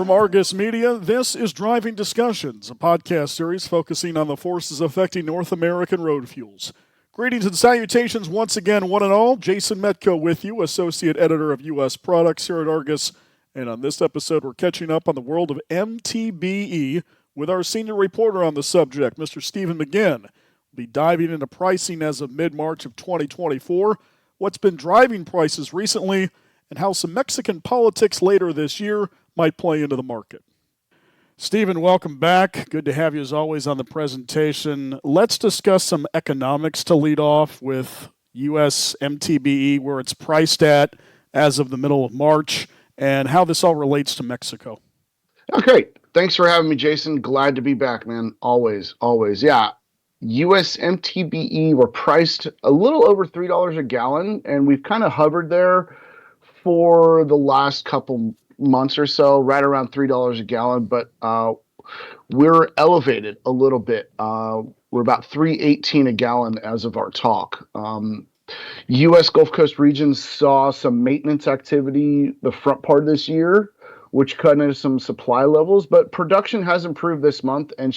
From Argus Media, this is Driving Discussions, a podcast series focusing on the forces affecting North American road fuels. Greetings and salutations once again, one and all. Jason Metko with you, Associate Editor of US Products here at Argus. And on this episode, we're catching up on the world of MTBE with our senior reporter on the subject, Mr. Steven McGinn. We'll be diving into pricing as of mid-March of 2024, what's been driving prices recently, and how some Mexican politics later this year might play into the market. Stephen, welcome back. Good to have you as always on the presentation. Let's discuss some economics to lead off with US MTBE, where it's priced at as of the middle of March, and how this all relates to Mexico. Oh, great. Thanks for having me, Jason. Glad to be back, man. Always. Yeah. US MTBE were priced a little over $3 a gallon, and we've kind of hovered there for the last couple months or so, right around $3 a gallon, but we're elevated a little bit. We're about $3.18 a gallon as of our talk. U.S. Gulf Coast regions saw some maintenance activity the front part of this year, which cut into some supply levels, but production has improved this month and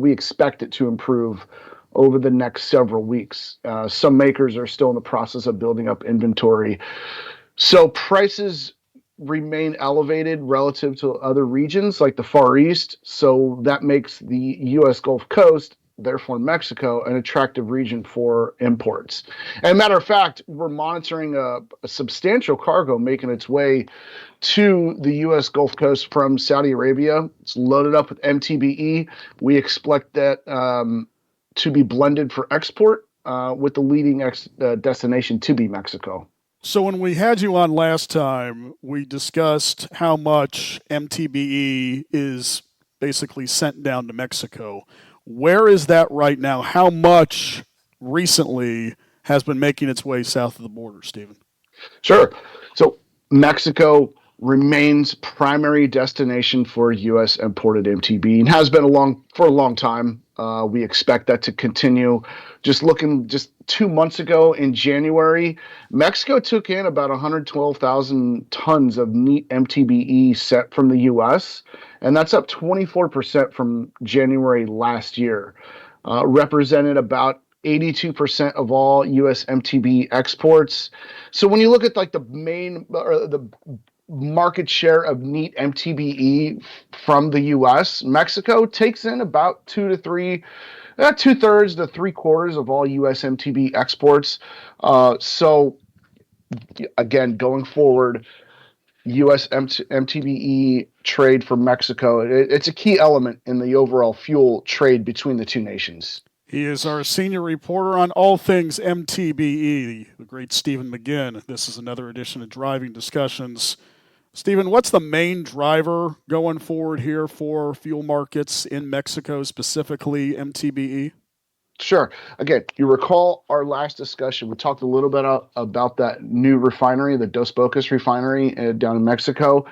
we expect it to improve over the next several weeks. Some makers are still in the process of building up inventory. So prices remain elevated relative to other regions like the Far East. So that makes the U.S. Gulf Coast, therefore Mexico, an attractive region for imports. And matter of fact, we're monitoring a substantial cargo making its way to the U.S. Gulf Coast from Saudi Arabia. It's loaded up with MTBE. We expect that to be blended for export with the leading destination to be Mexico. So when we had you on last time, we discussed how much MTBE is basically sent down to Mexico. Where is that right now? How much recently has been making its way south of the border, Stephen? Sure. So Mexico remains primary destination for U.S. imported MTBE and has been for a long time. We expect that to continue. Just 2 months ago in January, Mexico took in about 112,000 tons of neat MTBE sent from the U.S., and that's up 24% from January last year. Represented about 82% of all U.S. MTBE exports. So when you look at like the market share of neat MTBE from the U.S., Mexico takes in about 2-3, 2/3 to 3/4 of all U.S. MTBE exports. So again, going forward, U.S. MTBE trade for Mexico, it's a key element in the overall fuel trade between the two nations. He is our senior reporter on all things MTBE, the great Steven McGinn. This is another edition of Driving Discussions. Stephen, what's the main driver going forward here for fuel markets in Mexico, specifically MTBE? Sure. Again, you recall our last discussion, we talked a little bit about that new refinery, the Dos Bocas refinery down in Mexico.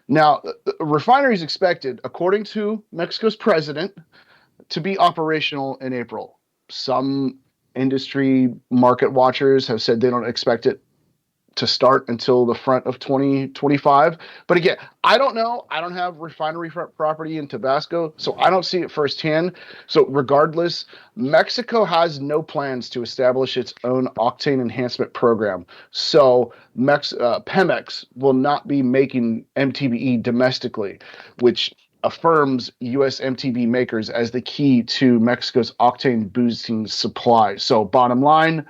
Now, the refinery is expected, according to Mexico's president, to be operational in April. Some industry market watchers have said they don't expect it to start until the front of 2025. But again, I don't know. I don't have refinery property in Tabasco, so I don't see it firsthand. So regardless, Mexico has no plans to establish its own octane enhancement program. So Pemex will not be making MTBE domestically, which affirms U.S. MTBE makers as the key to Mexico's octane boosting supply. So bottom line,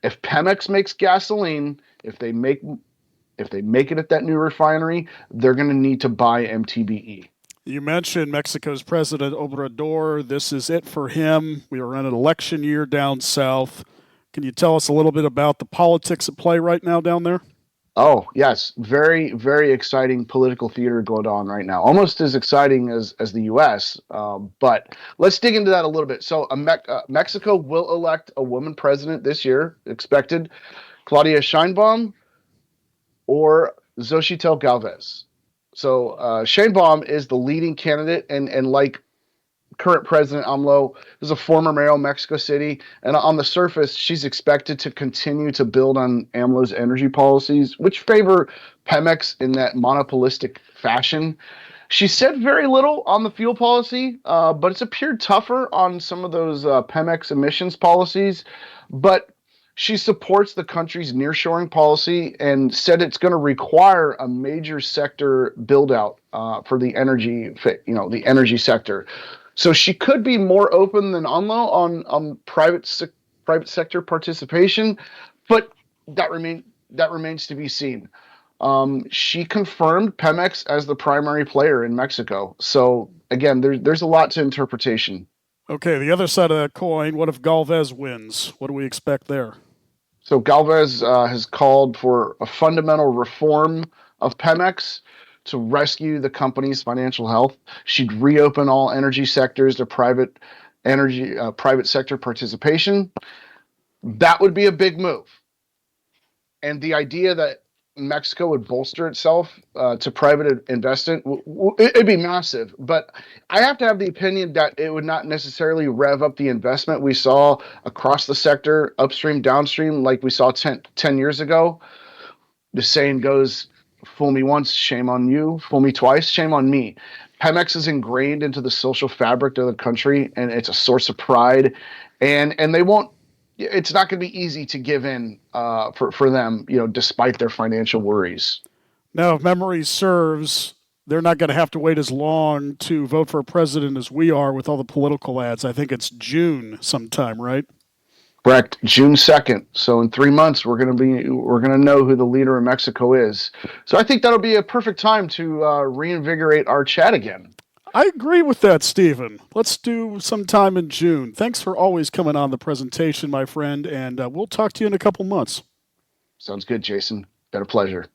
if Pemex makes gasoline, if they make it at that new refinery, they're going to need to buy MTBE. You mentioned Mexico's President Obrador. This is it for him. We are in an election year down south. Can you tell us a little bit about the politics at play right now down there? Oh, yes. Very, very exciting political theater going on right now. Almost as exciting as the U.S., but let's dig into that a little bit. So Mexico will elect a woman president this year, expected. Claudia Sheinbaum or Xochitl Galvez. So Sheinbaum is the leading candidate, and like current President AMLO is a former mayor of Mexico City, and on the surface, she's expected to continue to build on AMLO's energy policies, which favor Pemex in that monopolistic fashion. She said very little on the fuel policy, but it's appeared tougher on some of those Pemex emissions policies. But she supports the country's nearshoring policy and said it's going to require a major sector build out for the the energy sector. So she could be more open than Unlo on private sector participation, but that remains to be seen. She confirmed Pemex as the primary player in Mexico. So again, there's a lot to interpretation. Okay, the other side of that coin, what if Galvez wins? What do we expect there? So Galvez has called for a fundamental reform of Pemex to rescue the company's financial health. She'd reopen all energy sectors to private sector participation. That would be a big move. And the idea that Mexico would bolster itself to private investment, it'd be massive. But I have to have the opinion that it would not necessarily rev up the investment we saw across the sector, upstream, downstream, like we saw 10 years ago. The saying goes, fool me once, shame on you. Fool me twice, shame on me. Pemex is ingrained into the social fabric of the country, and it's a source of pride. And they won't. It's not going to be easy to give in for them, despite their financial worries. Now, if memory serves, they're not going to have to wait as long to vote for a president as we are with all the political ads. I think it's June sometime, right? Correct. June 2nd. So in 3 months, we're going to know who the leader in Mexico is. So I think that'll be a perfect time to reinvigorate our chat again. I agree with that, Steven. Let's do some time in June. Thanks for always coming on the presentation, my friend, and we'll talk to you in a couple months. Sounds good, Jason. Been a pleasure.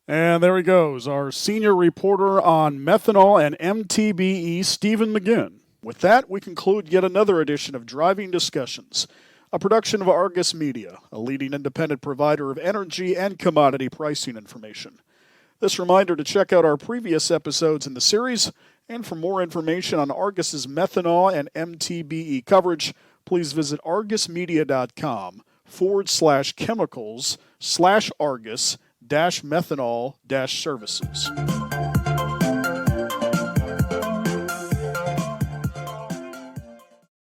And there he goes, our senior reporter on methanol and MTBE, Steven McGinn. With that, we conclude yet another edition of Driving Discussions, a production of Argus Media, a leading independent provider of energy and commodity pricing information. This reminder to check out our previous episodes in the series. And for more information on Argus's methanol and MTBE coverage, please visit argusmedia.com/chemicals/Argus-methanol-services.